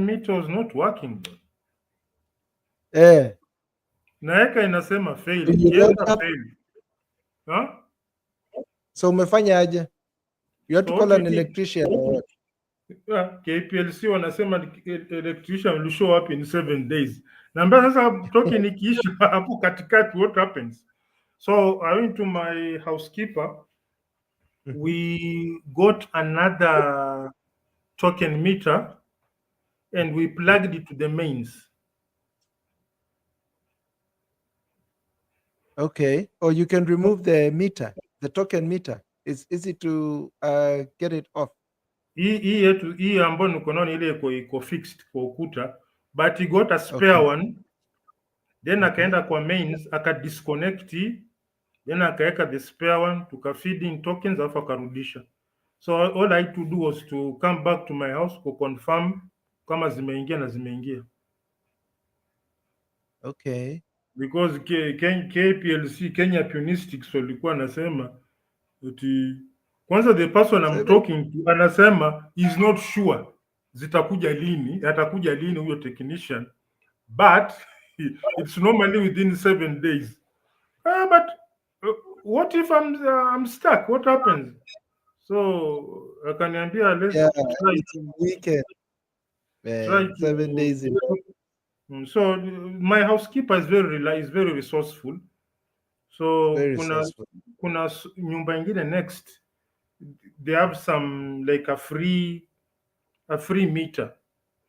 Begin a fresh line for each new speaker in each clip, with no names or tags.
meter was not working.
Naweka
inasema fail. Fail. Huh?
So umefanya aje? You have to call an electrician or what?
KPLC wanasema electrician will show up in 7 days. Namba sasa token ikiisha hapo katikati, what happens? So I went to my housekeeper. We got another token meter and we plugged it to the mains.
Okay. Or you can remove the meter, the token meter. It's easy to get it off.
Hii ambayo niko nayo ile iko fixed kwa ukuta, but he got a spare one. Then akaenda kwa mains akadisconnect, then akaweka the spare one, tukafeed in tokens alafu akarudisha. So all I had to do was to come back to my house to confirm kama zimeingia na zimeingia.
Okay.
Because KPLC, Kenya Punistics, walikuwa nasema ati kwanza the person I'm talking to anasema is not sure zitakuja lini, atakuja lini huyo technician, but it's normally within 7 days. But what if I'm stuck? What happens? So akaniambia let's try
to weekend. 7 days in.
So my housekeeper is very resourceful. So kuna nyumba ingine next, they have some like a free meter.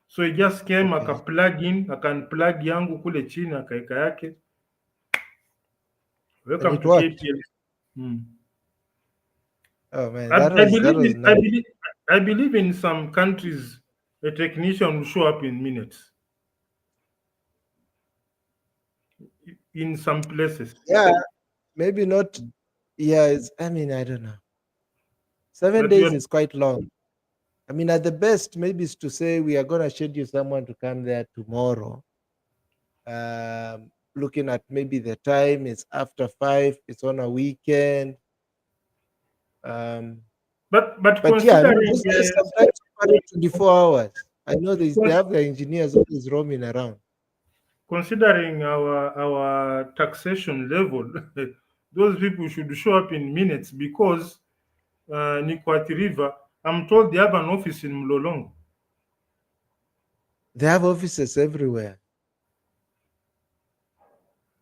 So he just came akaplug in, akanplug yangu kule chini akaeka yake. Welcome to KPLC.
Oh man,
I believe in some countries a technician will show up in minutes. In some places.
Yeah, maybe not. Yeah, I don't know. 7 days is quite long. I mean, at the best, maybe it's to say we are going to schedule someone to come there tomorrow. Looking at maybe the time, it's after 5, it's on a weekend.
But
yeah, sometimes 24 hours. I know they have the engineers always roaming around.
Considering our taxation level, those people should show up in minutes because Nikwati River, I'm told they have an office in Mlolongo.
They have offices everywhere.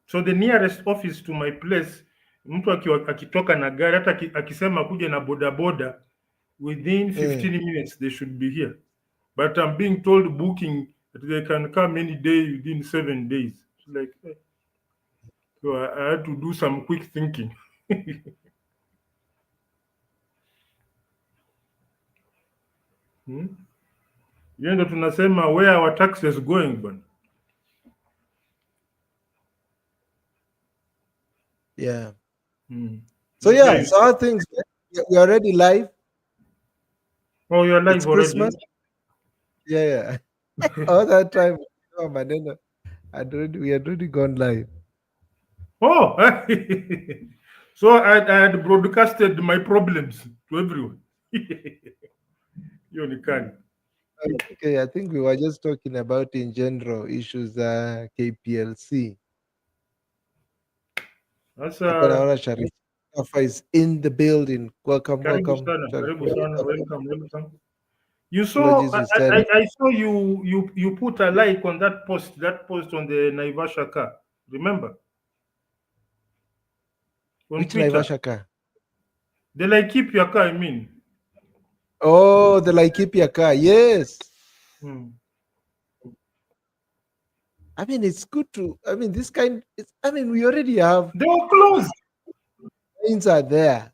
So the nearest office to my place, mtu akitoka na gari hata akisema kuja na bodaboda, within 15 minutes they should be here. But I'm being told booking that they can come any day within 7 days. It's like, so I had to do some quick thinking. Hiyo ndo tunasema where our taxes going bwana.
Yeah. So yeah, so our things, we are already live.
Oh, you're live
it's
already?
Christmas. Yeah. All that time, we had already gone live.
Oh, so I had broadcasted my problems to everyone.
Okay, I think we were just talking about in general issues KPLC.
That's
Sharif is in the building. Welcome.
Welcome. You saw I saw you put a like on that post on the Naivasha car. Remember?
Which Naivasha car?
The Laikipia car, I mean.
Oh, the Laikipia car, yes. I mean, it's good to, this kind, we already have.
They were closed.
Things are there.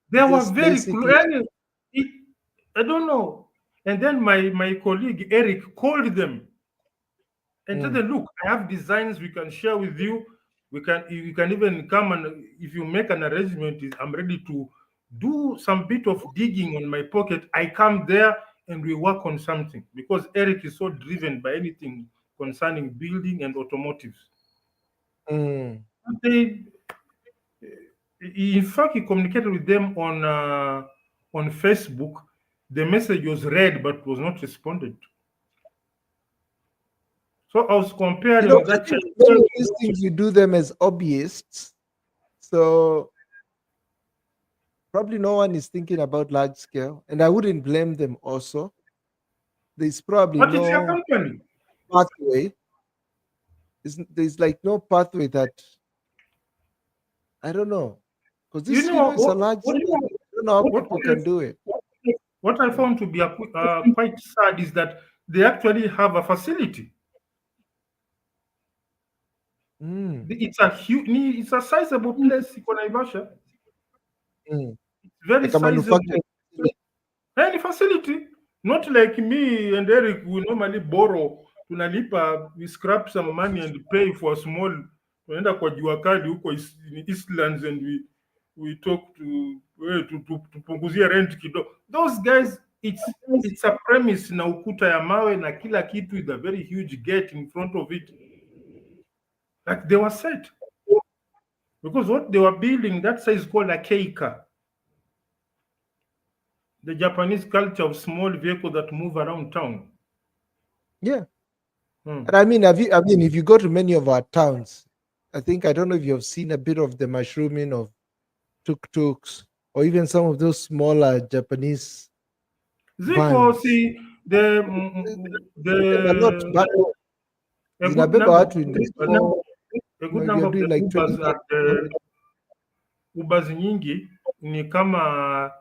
They were very close. I don't know. And then my colleague Eric called them and told them, look, I have designs we can share with you. You can even come, and if you make an arrangement, I'm ready to do some bit of digging on my pocket. I come there and we work on something, because Eric is so driven by anything concerning building and automotives. In fact, he communicated with them on Facebook. The message was read but was not responded to. So I was
I
comparing that
think
Chinese.
many of these things we do them as hobbyists. So probably no one is thinking about large scale, and I wouldn't blame them also. There's probably
But it's a
no
company.
pathway. There's like no pathway that I don't know. Because
You
this,
know
it's a large
what,
scale. I don't know how
what,
people can do it.
what I found to be quite sad is that they actually have a facility.
Mm,
It's a huge, it's a sizable place, iko Naivasha.
mm.
Very
Like a
sizable.
manufacturing facility.
Any facility. Not like me and Eric, we normally borrow. Tunalipa, we scrap some money and pay for a small. Tunaenda kwa jua kali huko in Eastlands and we talk to tupunguzia rent kidogo. Those guys, it's a premise na ukuta ya mawe na kila kitu with a very huge gate in front of it. Like they were set. Because what they were building, that size called a keika. The Japanese culture of small vehicles that move around town.
Yeah.
Hmm.
And I mean, if you go to many of our towns, I don't know if you've seen a bit of the mushrooming of tuk-tuks or even some of those smaller Japanese
Ziko,
vans.
see,
Them a lot,
the
but
a good
zinabeba
number of
watu in the
a
store.
good
If you're
number of the
doing like 20
Ubers at the Ubers nyingi ni kama
at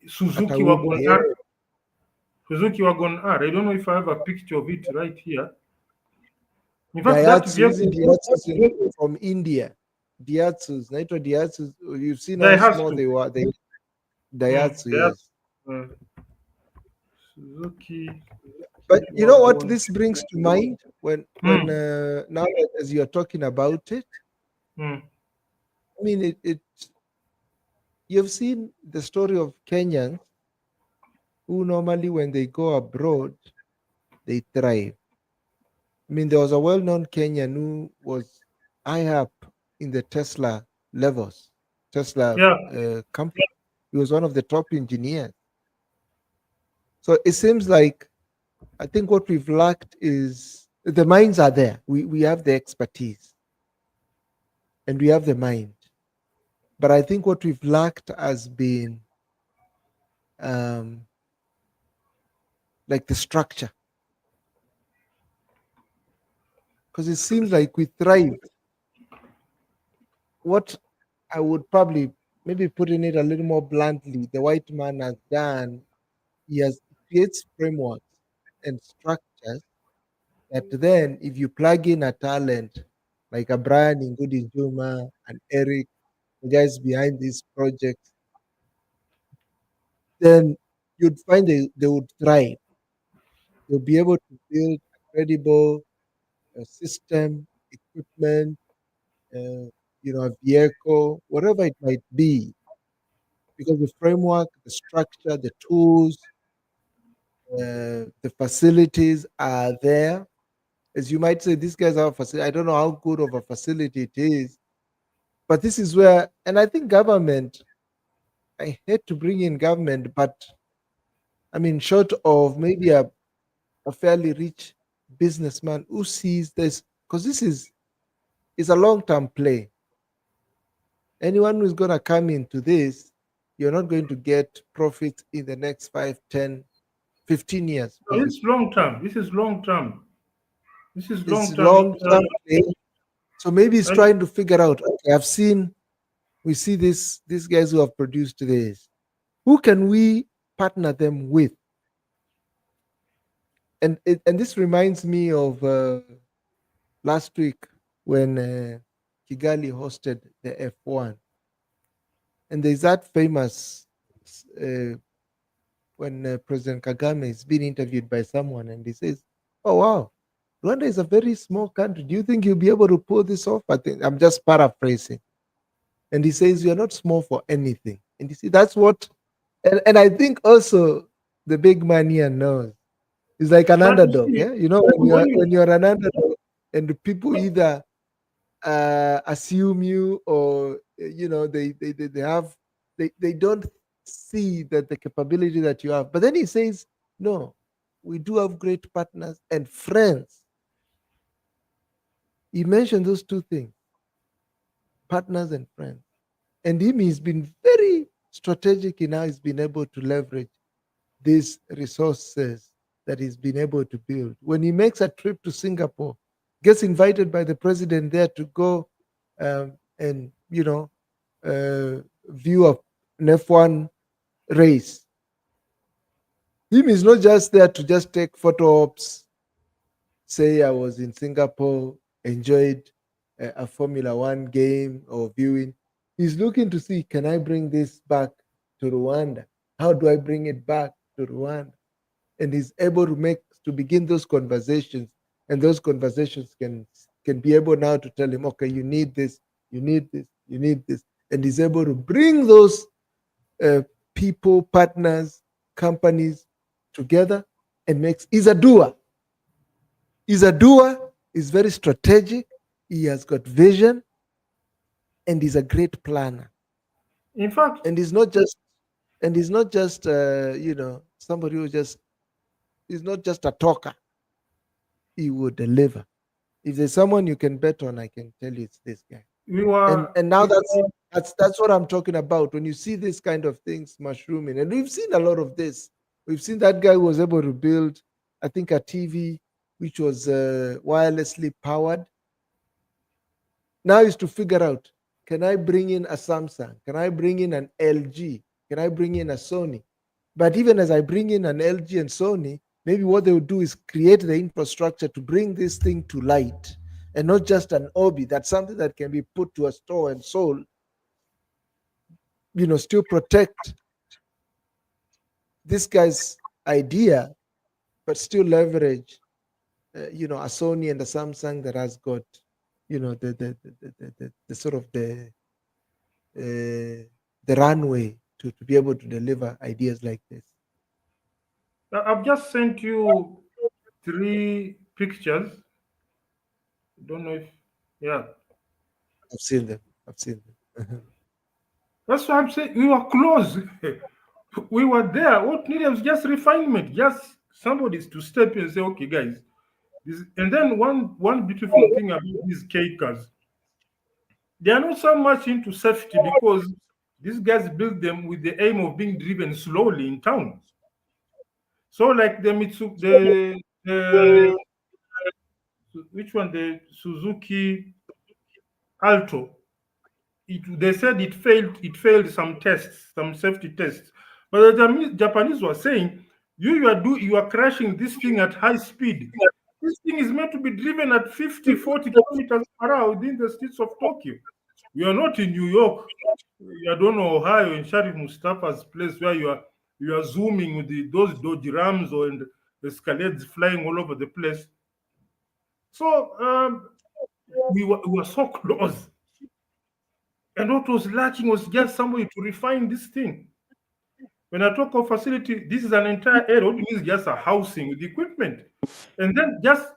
a
Suzuki
Uber,
Wagon
yeah.
R. Suzuki Wagon R. I don't know if I have a picture of it right here. In fact, that
Daihatsu, isn't
vehicle,
Daihatsu from India? Daihatsus, Nitro Daihatsus. You've seen how small
Daihatsu.
they were. They Daihatsu,
Daihatsu.
yes.
Suzuki
But you know what
Wagon.
this brings to mind when
Mm,
now as you're talking about it,
mm.
I mean it you've seen the story of Kenyans who normally when they go abroad they thrive. I mean there was a well-known Kenyan who was high up in the Tesla levels, Tesla
Yeah,
company. He was one of the top engineers. So it seems like I think what we've lacked is the minds are there. We have the expertise and we have the mind. But I think what we've lacked has been um, like the structure. Because it seems like we thrive. What I would probably maybe putting it a little more bluntly, the white man has done, he has creates frameworks and structures that then if you plug in a talent like a Brian Ingudi Juma and Eric, the guys behind these projects, then you'd find they would thrive. They'll be able to build a credible system, equipment, uh, a vehicle, whatever it might be, because the framework, the structure, the tools, the facilities are there. As you might say, these guys have a facility. I don't know how good of a facility it is, but this is where, and I think government, I hate to bring in government, but I mean, short of maybe a fairly rich businessman who sees this, because this is a long term play. Anyone who's going to come into this, you're not going to get profit in the next 5, 10, 15 years.
so it's long term. This is long term. This is
It's
long term.
long term play. So maybe it's
And
trying to figure out, okay, we see these guys who have produced this. Who can we partner them with? And this reminds me of last week when Kigali hosted the F1. And there's that famous uh, when President Kagame is being interviewed by someone and he says, "Oh wow, Rwanda is a very small country. Do you think you'll be able to pull this off?" I think I'm just paraphrasing. And he says, "You're not small for anything." And you see, that's what, and I think also the big man here knows. He's like an
but you
underdog.
see,
Yeah, you know, when
when
you're
you
when you're an underdog, and the people either assume you or they have they don't see that the capability that you have, but then he says no, we do have great partners and friends He mentioned those two things, partners and friends. And he's been very strategic in how he's been able to leverage these resources that he's been able to build. When he makes a trip to Singapore, gets invited by the president there to go and, view an F1 race. Him is not just there to just take photo ops, say I was in Singapore, enjoyed a Formula One game or viewing. He's looking to see, can I bring this back to Rwanda? How do I bring it back to Rwanda? And he's able to begin those conversations, and those conversations can be able now to tell him, okay, you need this, you need this, you need this, and he's able to bring those people, partners, companies together and he's a doer. He's a doer, he's very strategic, he has got vision, and he's a great planner.
In fact,
and he's not just somebody who just he's not just a talker. He will deliver. If there's someone you can bet on, I can tell you it's this guy. And now that's what I'm talking about. When you see this kind of things mushrooming, and we've seen a lot of this. We've seen that guy who was able to build, I think, a TV which was wirelessly powered. Now is to figure out, can I bring in a Samsung? Can I bring in an LG? Can I bring in a Sony? But even as I bring in an LG and Sony, maybe what they will do is create the infrastructure to bring this thing to light, and not just an hobby. That's something that can be put to a store and sold. Still protect this guy's idea, but still leverage, a Sony and a Samsung that has got, the sort of the runway to be able to deliver ideas like this.
I've just sent you 3 pictures. Don't know if, yeah.
I've seen them.
That's why I'm saying we were close. We were there. What needed was just refinement. Just somebody to step in and say, okay, guys. And then one beautiful thing about these cakers, they are not so much into safety, because these guys build them with the aim of being driven slowly in town. So like the which one? The Suzuki Alto. They said it failed. It failed some tests, some safety tests. But the Japanese were saying, you are crashing this thing at high speed. This thing is meant to be driven at 50, 40 kilometers per hour within the streets of Tokyo. We are not in New York. I don't know, Ohio, in Sharif Mustafa's place, where you are zooming with those Dodge Rams and Escalades flying all over the place. So we were so close. And what was lacking was just somebody to refine this thing. When I talk of facility, this is an entire area. What it means just a housing with equipment. And then just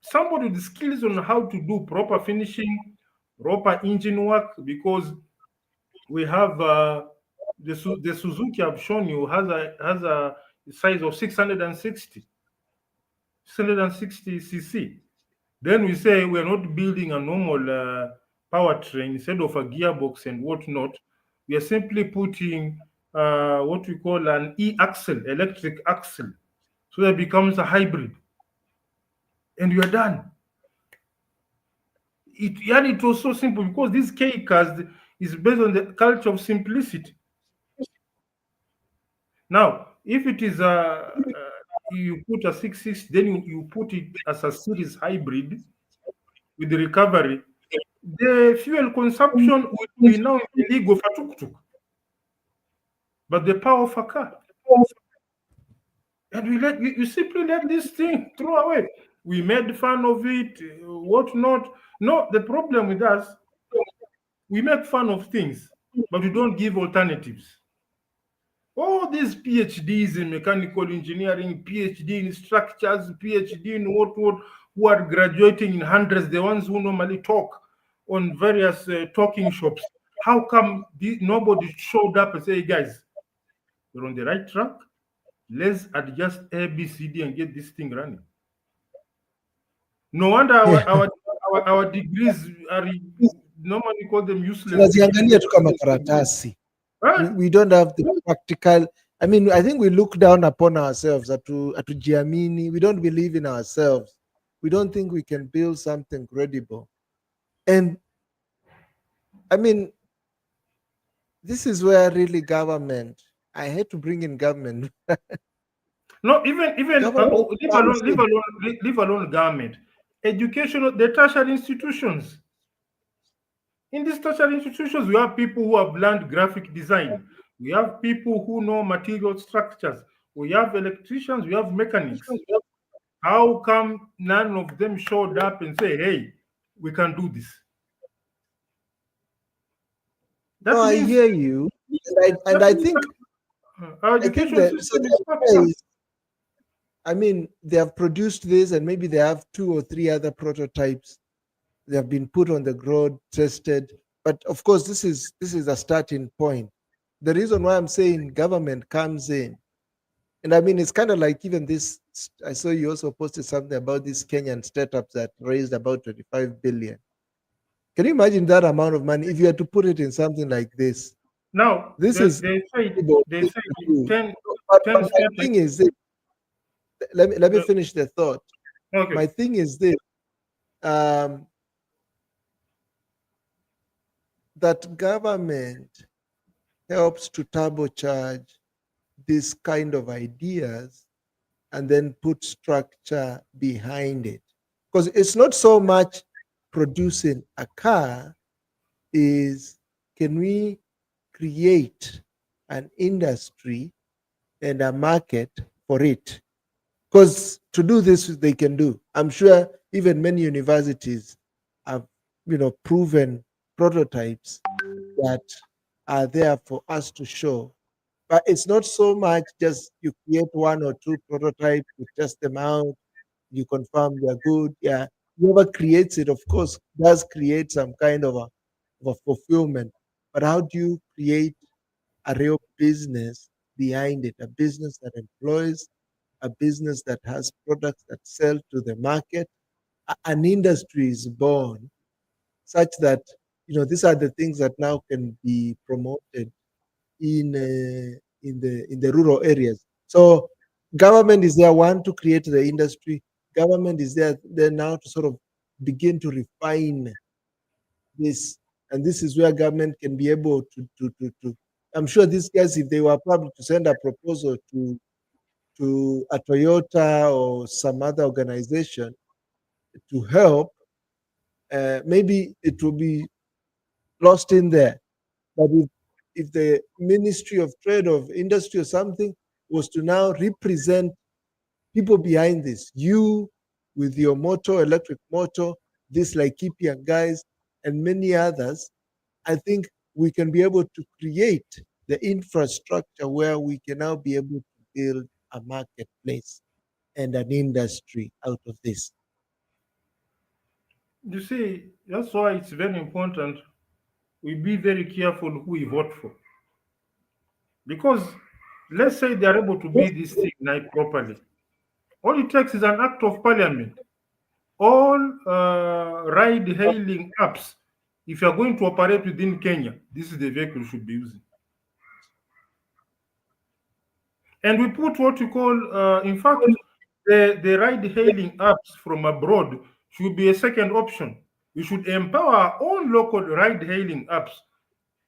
somebody with the skills on how to do proper finishing, proper engine work, because we have the Suzuki I've shown you has a size of 660 cc. Then we say we're not building a normal powertrain instead of a gearbox and whatnot. We are simply putting what we call an e-axle, electric axle, so that it becomes a hybrid, and we are done. It was so simple, because this K cars is based on the culture of simplicity. Now, if it is you put a 660, then you put it as a series hybrid with the recovery, the fuel consumption will be now in the league of a tuk-tuk, but the power of a car. And you simply let this thing throw away. We made fun of it, whatnot. No, the problem with us, we make fun of things, but we don't give alternatives. All these PhDs in mechanical engineering, PhD in structures, PhD in what, who are graduating in hundreds, the ones who normally talk on various talking shops. How come nobody showed up and say, hey guys, you're on the right track? Let's adjust A, B, C, D and get this thing running. No wonder our our degrees are normally call them useless
tunaziangalia
degrees.
tu kama karatasi.
Right?
We don't have the practical. I mean, I think we look down upon ourselves. Hatujiamini. We don't believe in ourselves. We don't think we can build something credible. And I mean, this is where really government. I hate to bring in government.
No, even
Government comes in.
leave alone government, educational, the tertiary institutions. In these tertiary institutions, we have people who have learned graphic design. We have people who know material structures. We have electricians. We have mechanics. How come none of them showed up and say, "Hey, we can do this"?
No,
That
I
means
hear you, and
that
I
means
think
our
I think
education
that so
system is
the
fucked
idea
up.
is, I mean, they have produced this, and maybe they have 2 or 3 other prototypes. They have been put on the road, tested. But of course, this is a starting point. The reason why I'm saying government comes in, and I mean, it's kind of like even this. I saw you also posted something about these Kenyan startups that raised about 25 billion. Can you imagine that amount of money if you had to put it in something like this?
Now
This is
they say
to do.
10,
But
10
my
startups.
thing is this. Let me finish the thought.
Okay.
My thing is this. Um, that government helps to turbocharge this kind of ideas and then put structure behind it. Because it's not so much producing a car, is can we create an industry and a market for it? Because to do this, they can do. I'm sure even many universities have, proven prototypes that are there for us to show. But it's not so much just you create 1 or 2 prototypes, you test them out, you confirm they're good. Yeah, whoever creates it, of course, does create some kind of a fulfillment. But how do you create a real business behind it? A business that employs, a business that has products that sell to the market. An industry is born such that these are the things that now can be promoted in the rural areas. So government is there, one, to create the industry. Government is there now to sort of begin to refine this, and this is where government can be able to. I'm sure these guys, if they were probably to send a proposal to a Toyota or some other organization to help, maybe it will be lost in there. But if the Ministry of Trade, of Industry, or something was to now represent people behind this, you with your motor, electric motor, this Laikipia guys, and many others, I think we can be able to create the infrastructure where we can now be able to build a marketplace and an industry out of this.
You see, that's why it's very important we be very careful who we vote for. Because let's say they are able to build this thing now properly. All it takes is an act of parliament. All ride hailing apps, if you are going to operate within Kenya, this is the vehicle you should be using. And we put what you call, in fact, the ride hailing apps from abroad should be a second option. We should empower our own local ride hailing apps.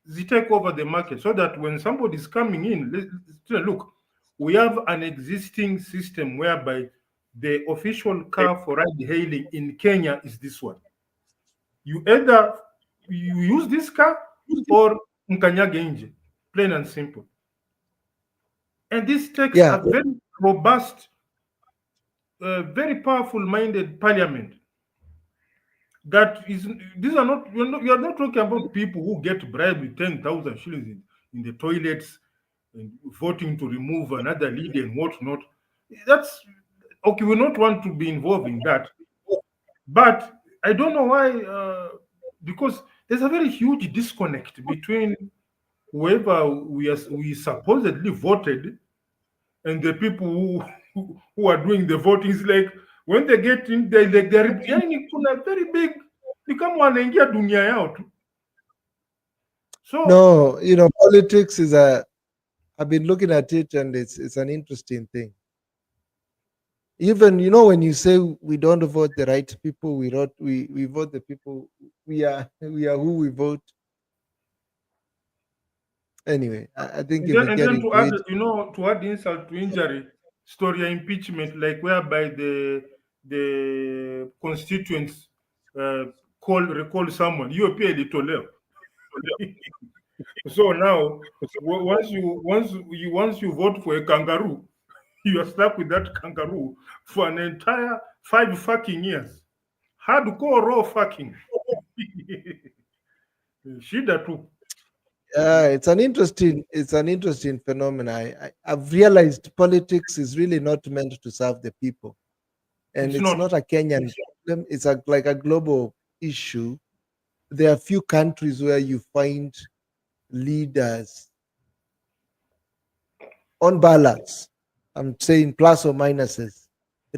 They take over the market so that when somebody is coming in, look, we have an existing system whereby the official car for ride hailing in Kenya is this one. You either you use this car or mkanyage nje, plain and simple. And this takes
Yeah,
a very robust, very powerful minded parliament. That is, these are not, you're not talking about people who get bribed with 10,000 shillings in the toilets and voting to remove another leader and whatnot. That's okay. We not want to be involved in that, but I don't know why. Because there's a very huge disconnect between whoever we supposedly voted and the people who are doing the voting. Is like When they get in, they're yani kuna very big, ni kama wanaingia dunia yao tu. So
no, politics is I've been looking at it, and it's an interesting thing. Even when you say we don't vote the right people, we vote the people. We are who we vote. Anyway, I think if we
and
get
then
into
to add,
it,
to add insult to injury, story impeachment, like whereby the constituents recall someone, you pay the So now, once you vote for a kangaroo, you are stuck with that kangaroo for an entire 5 fucking years. Hardcore raw fucking. Shida too.
it's an interesting phenomenon. I've realized politics is really not meant to serve the people, and it's not a Kenyan problem. It's like a global issue. There are few countries where you find leaders on balance, I'm saying plus or minuses,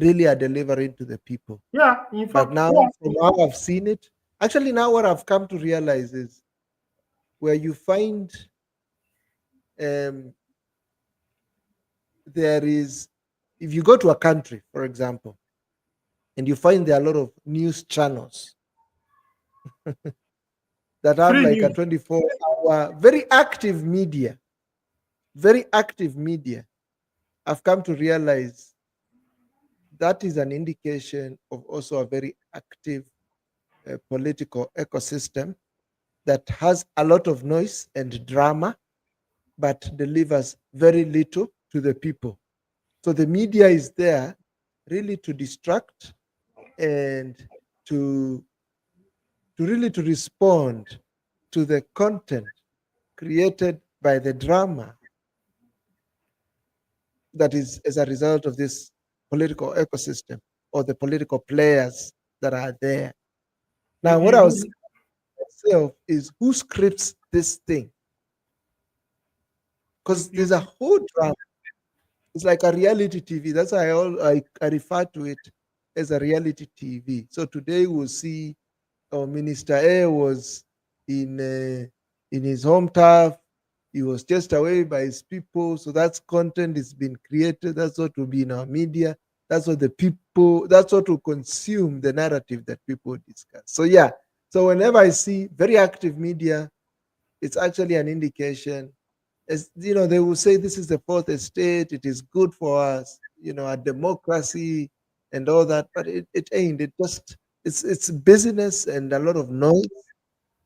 really are delivering to the people.
Yeah, in
But
fact,
now, from how I've seen it, actually, now what I've come to realize is where you find there is, if you go to a country, for example, and you find there are a lot of news channels that have
free
like a
news.
24-hour, very active media, I've come to realize that is an indication of also a very active political ecosystem that has a lot of noise and drama, but delivers very little to the people. So the media is there really to distract and to really to respond to the content created by the drama that is as a result of this political ecosystem or the political players that are there. Now, what I was saying myself is who scripts this thing? Because there's a whole drama. It's like a reality TV. That's why I refer to it as a reality TV. So today we'll see Minister A was in his home turf. He was chased away by his people. So that's content is being created. That's what will be in our media. That's what that's what will consume the narrative that people discuss. So yeah. So whenever I see very active media, it's actually an indication. As they will say this is the fourth estate, it is good for us, a democracy and all that, but it ain't. It's business and a lot of noise,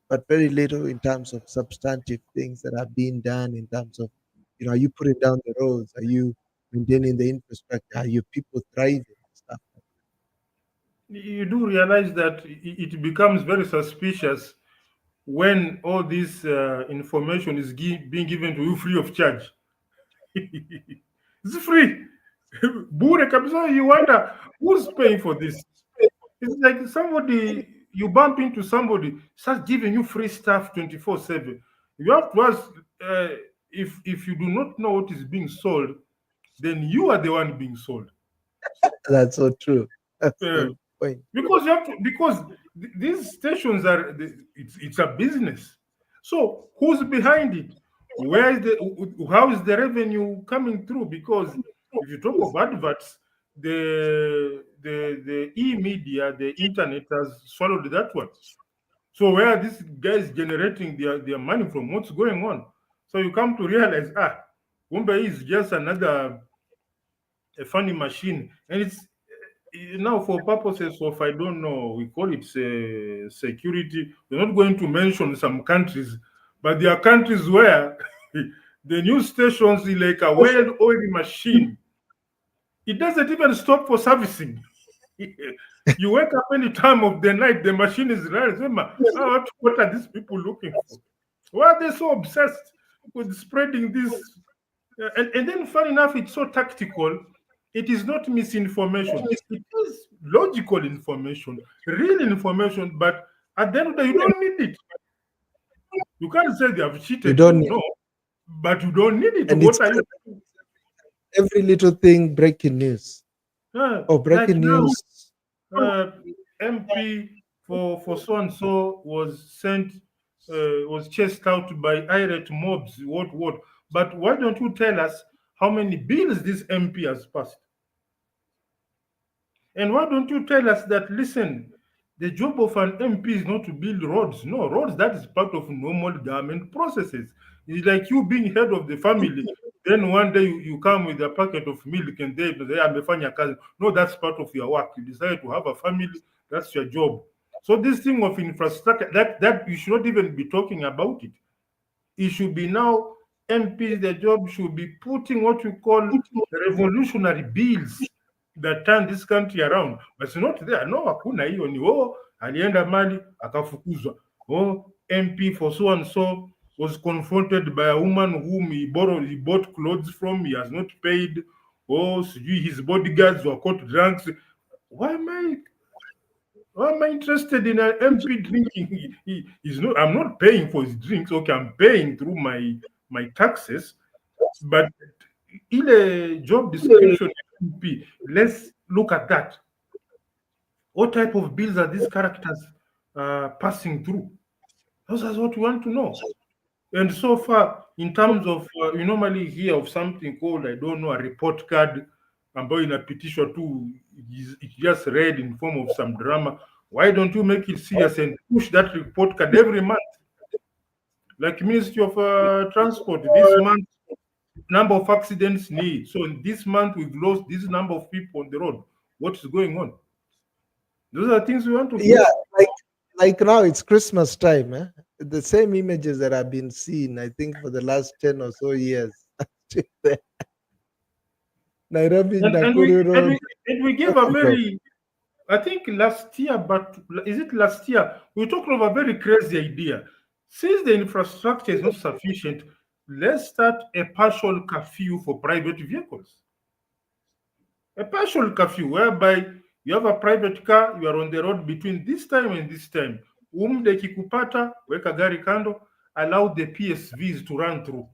but very little in terms of substantive things that are being done in terms of, are you putting down the roads? Are you maintaining the infrastructure? Are your people thriving and stuff?
You do realize that it becomes very suspicious when all this information is being given to you free of charge. It's free. Bure kabisa, you wonder who's paying for this. It's like somebody, you bump into somebody, starts giving you free stuff 24/7. You have to ask, if you do not know what is being sold, then you are the one being sold.
That's so true. That's
Uh,
the point.
because you have to, because these stations are it's a business. So who's behind it? Where is how is the revenue coming through? Because if you talk of adverts, the e-media, the internet has swallowed that one. So where are these guys generating their money from? What's going on? So you come to realize, Wumba is just another a funny machine, and it's now for purposes of, I don't know, we call it security. We're not going to mention some countries, but there are countries where the news stations is like a well-oiled machine. It doesn't even stop for servicing. You wake up any time of the night, the machine is running. What are these people looking for? Why are they so obsessed with spreading this? And then, fun enough, it's so tactical. It is not misinformation. It is logical information, real information. But at the end of the day, you don't need it. You can't say they have
You
cheated
don't
you,
need,
no, but you don't need it.
and it's
What are you?
every little thing breaking news. Oh,
Like
breaking
now,
news.
MP for so and so was sent, was chased out by irate mobs. What? But why don't you tell us how many bills this MP has passed? And why don't you tell us that, listen, the job of an MP is not to build roads. No, roads, that is part of normal government processes. It's like you being head of the family. Then one day you come with a packet of milk and they say, I'm a cousin. No, that's part of your work. You decide to have a family, that's your job. So this thing of infrastructure, that you should not even be talking about it. It should be now MPs, their job should be putting what you call revolutionary bills that turn this country around. But it's not there. No, hakuna hiyo ni alienda mali akafukuzwa. MP for so and so was confronted by a woman whom he bought clothes from, he has not paid. His bodyguards were caught drunks. Why am I interested in an MP drinking? He's not. I'm not paying for his drinks. Okay, I'm paying through my taxes, but in a job description, MP, let's look at that. What type of bills are these characters passing through? Those are what we want to know. And so far, in terms of, you normally hear of something called, I don't know, a report card, ambayo inapitishwa tu, it's just read in form of some drama. Why don't you make it serious and push that report card every month? Like Ministry of Transport, this month, number of accidents need. So in this month, we've lost this number of people on the road. What is going on? Those are things we want to
Yeah,
push.
like now it's Christmas time. The same images that have been seen, I think, for the last 10 or so years. Nairobi,
And we
Nakuru
and
Road.
we and we gave a very, I think last year, but is it last year? We talked of a very crazy idea. Since the infrastructure is not sufficient, let's start a partial curfew for private vehicles. A partial curfew whereby you have a private car, you are on the road between this time and this time. Umde kikupata, weka gari kando, allow the PSVs to run through.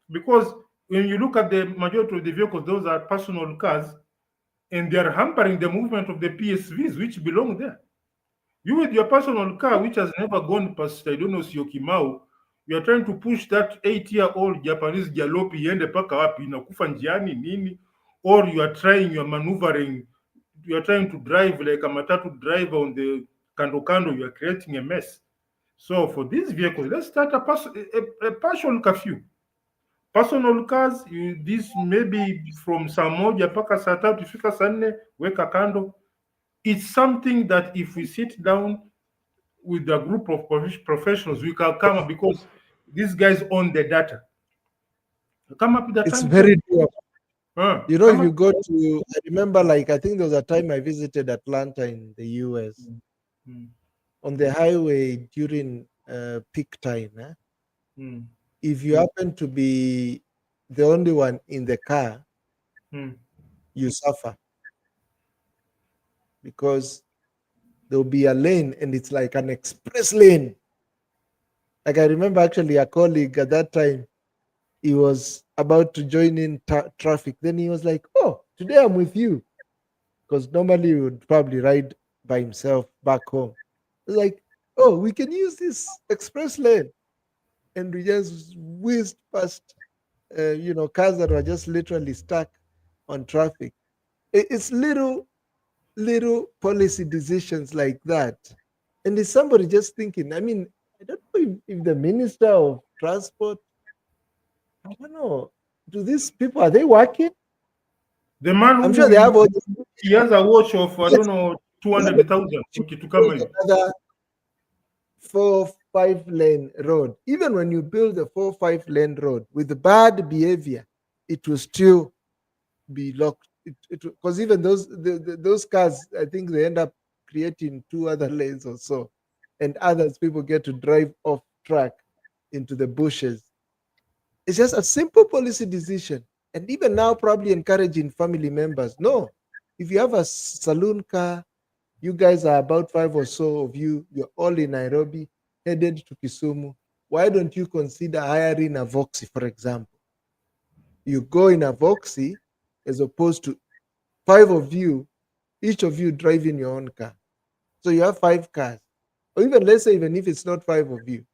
Because when you look at the majority of the vehicles, those are personal cars, and they are hampering the movement of the PSVs which belong there. You with your personal car, which has never gone past, I don't know, Syokimau, you are trying to push that 8-year-old Japanese jalopy iende paka wapi, inakufa njiani nini, or you are maneuvering, you are trying to drive like a matatu driver on the kando kando, you are creating a mess. So for these vehicles, let's start a partial curfew. Personal cars, this maybe from saa moja mpaka saa tatu, ifika saa nne weka kando. It's something that if we sit down with a group of professionals, we can come up, because these guys own the data. Come up with a
It's
timetable.
very doable. You know, if
Come
you
up.
go to, I remember, like, I think there was a time I visited Atlanta in the US
Mm,
on the highway during peak time.
mm,
If you happen to be the only one in the car,
mm.
you suffer because there'll be a lane and it's like an express lane. Like, I remember actually a colleague at that time, he was about to join in traffic. Then he was like, "Oh, today I'm with you," because normally he would probably ride by himself back home. It's like, "Oh, we can use this express lane," and we just whizzed past, cars that were just literally stuck on traffic. It's little policy decisions like that, and is somebody just thinking? I mean, I don't know if the minister of transport, I don't know, do these people, are they working?
The man
I'm
who
sure they have all
he has a watch of, I
yes,
don't know, 200,000. Okay, to come in.
another 4-5 lane road. Even when you build a 4-5 lane road with bad behavior, it will still be locked. Because even those cars, I think they end up creating 2 other lanes or so, and others people get to drive off track into the bushes. It's just a simple policy decision, and even now probably encouraging family members. No, if you have a saloon car, you guys are about 5 or so of you. You're all in Nairobi, headed to Kisumu. Why don't you consider hiring a Voxy, for example? You go in a Voxy as opposed to 5 of you, each of you driving your own car. So you have 5 cars. Or even let's say, even if it's not 5 of you.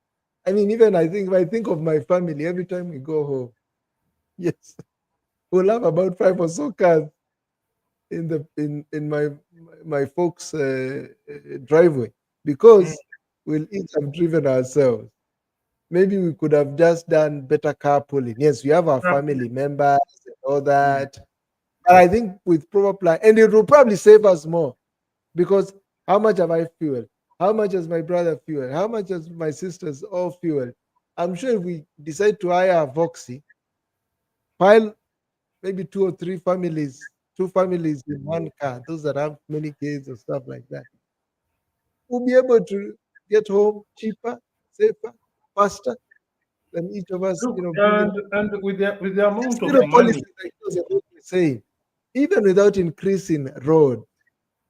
I mean, even I think if I think of my family, every time we go home, yes, we'll have about 5 or so cars in my folks' driveway, because we'll each have driven ourselves. Maybe we could have just done better carpooling. Yes, we have our family members and all that. But I think with proper plan, and it will probably save us more, because how much have I fuel? How much has my brother fuel? How much has my sisters all fuel? I'm sure if we decide to hire a Voxy, while maybe 2 or 3 families, 2 families in one car, those that have many kids or stuff like that, we'll be able to get home cheaper, safer, faster than each of us,
Look,
bringing
and with the amount of
policy
money.
like those are what we're saying, even without increasing road,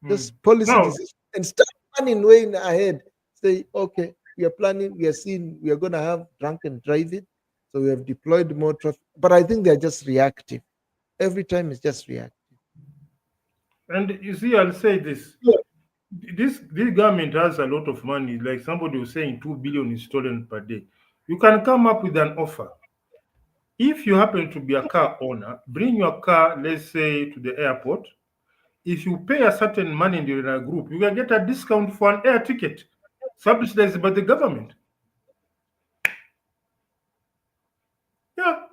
just policy
Now,
decision, and start planning way ahead. Say, okay, we are planning, we are seeing, we are going to have drunken driving, so we have deployed more traffic. But I think they're just reactive. Every time it's just reactive.
and you see, I'll say this. This government has a lot of money. Like somebody was saying, 2 billion is stolen per day. You can come up with an offer. If you happen to be a car owner, bring your car, let's say, to the airport. If you pay a certain money in a group, you can get a discount for an air ticket, subsidized by the government. Yeah,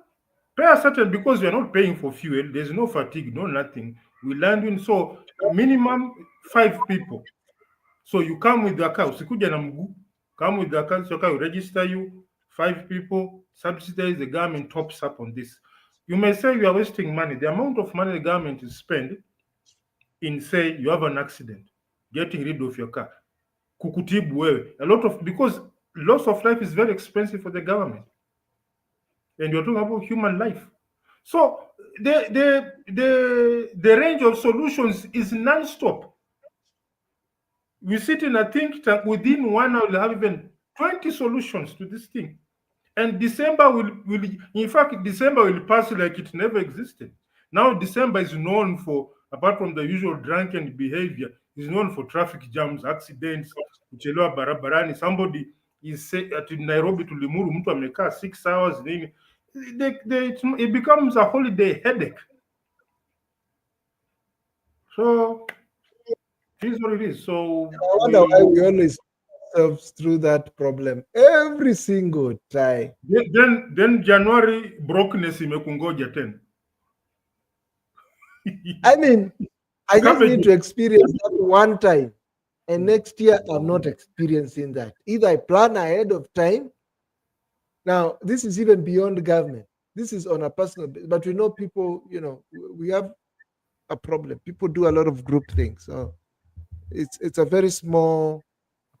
pay a certain, because you're not paying for fuel. There's no fatigue, no nothing. We land in, so minimum 5 people. So you come with the car, usikuja na mguu, come with the car, so car will register you, 5 people, subsidize, the government tops up on this. You may say you are wasting money. The amount of money the government is spend in, say, you have an accident, getting rid of your car, kukutibu wewe, a lot of, because loss of life is very expensive for the government. And you're talking about human life. So the range of solutions is non-stop. We sit in a think tank, within 1 hour we'll have even 20 solutions to this thing. And December will in fact, December will pass like it never existed. Now December is known for, apart from the usual drunken behavior, is known for traffic jams, accidents, kuchelewa barabarani. Somebody is say at Nairobi to Limuru, mtu amekaa 6 hours nini. It becomes a holiday headache. So it is what it is. So
I wonder why we always put ourselves through that problem every single time.
then January brokenness imekungoja tena.
I mean, I just
Cabbage.
need to experience that one time, and next year I'm not experiencing that. Either I plan ahead of time. Now, this is even beyond government. This is on a personal basis. But we know people, we have a problem. People do a lot of group things. So it's a very small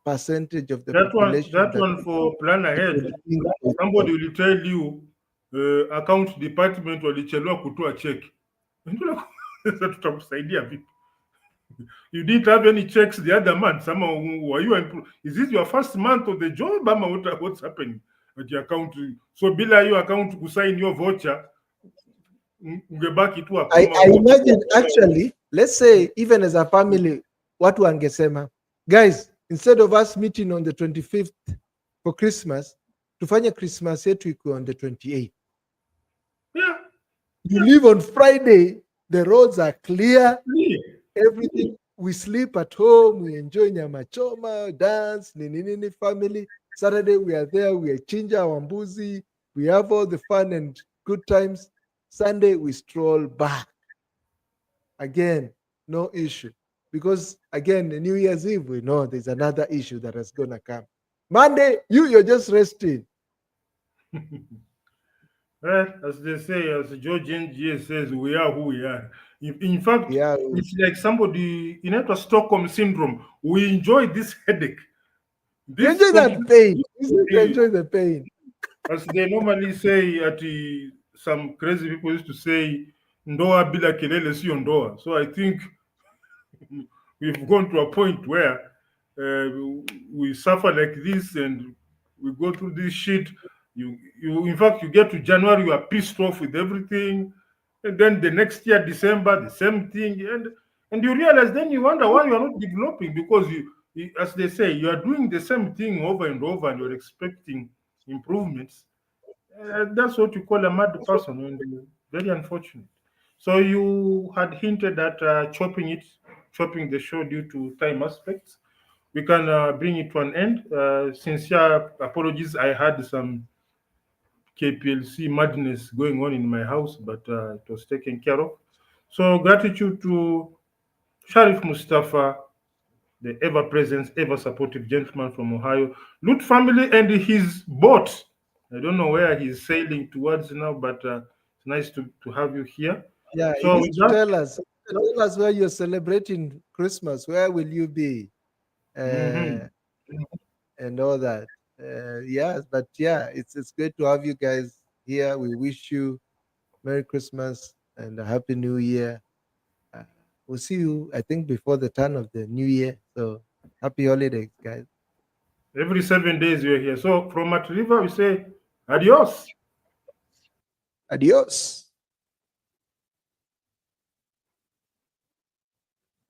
percentage of the population.
That one for plan ahead. Somebody will tell you account department walichelewa kutoa check. Sasa tutakusaidia vipi? You didn't have any checks the other month. Were you is this your first month of the job? What's happening at your account? So bila hiyo account kusign your voucher, ungebaki tu hapo.
I imagine, actually, let's say even as a family, watu wangesema, guys, instead of us meeting on the 25th for Christmas, tufanye Christmas yetu iko on the 28th.
Yeah.
You leave on Friday, the roads are clear, everything. We sleep at home, we enjoy nyama choma, dance, nini family. Saturday we are there, we chinja our mbuzi, we have all the fun and good times. Sunday we stroll back. Again, no issue. Because again, the New Year's Eve, we know there's another issue that is gonna come. Monday, you're just resting.
Well, as they say, as George NGA says, we are who we are. In fact, it's like somebody in a Stockholm syndrome. We enjoy this headache.
You enjoy that pain. You enjoy the pain.
As they normally say, some crazy people used to say, ndoa bila kelele sio ndoa. So I think we've gone to a point where we suffer like this and we go through this shit. In fact, you get to January, you are pissed off with everything. And then the next year, December, the same thing. And you realize, then you wonder why you are not developing, because as they say, you are doing the same thing over and over and you're expecting improvements. That's what you call a mad person, and very unfortunate. So you had hinted at chopping the show due to time aspects. We can bring it to an end. Sincere apologies. I had some KPLC madness going on in my house, but it was taken care of. So gratitude to Sharif Mustafa, the ever present, ever supportive gentleman from Ohio, Lut family, and his boat. I don't know where he's sailing towards now, but it's nice to have you here.
Yeah, you
So
need
with
to
that,
tell us where you're celebrating Christmas. Where will you be?
mhm.
And all that. Yes, but yeah, it's great to have you guys here. We wish you Merry Christmas and a Happy New Year. Uh, we'll see you, I think, before the turn of the new year. So happy holidays, guys.
Every 7 days you're here. So from At River, we say adios.
Adios.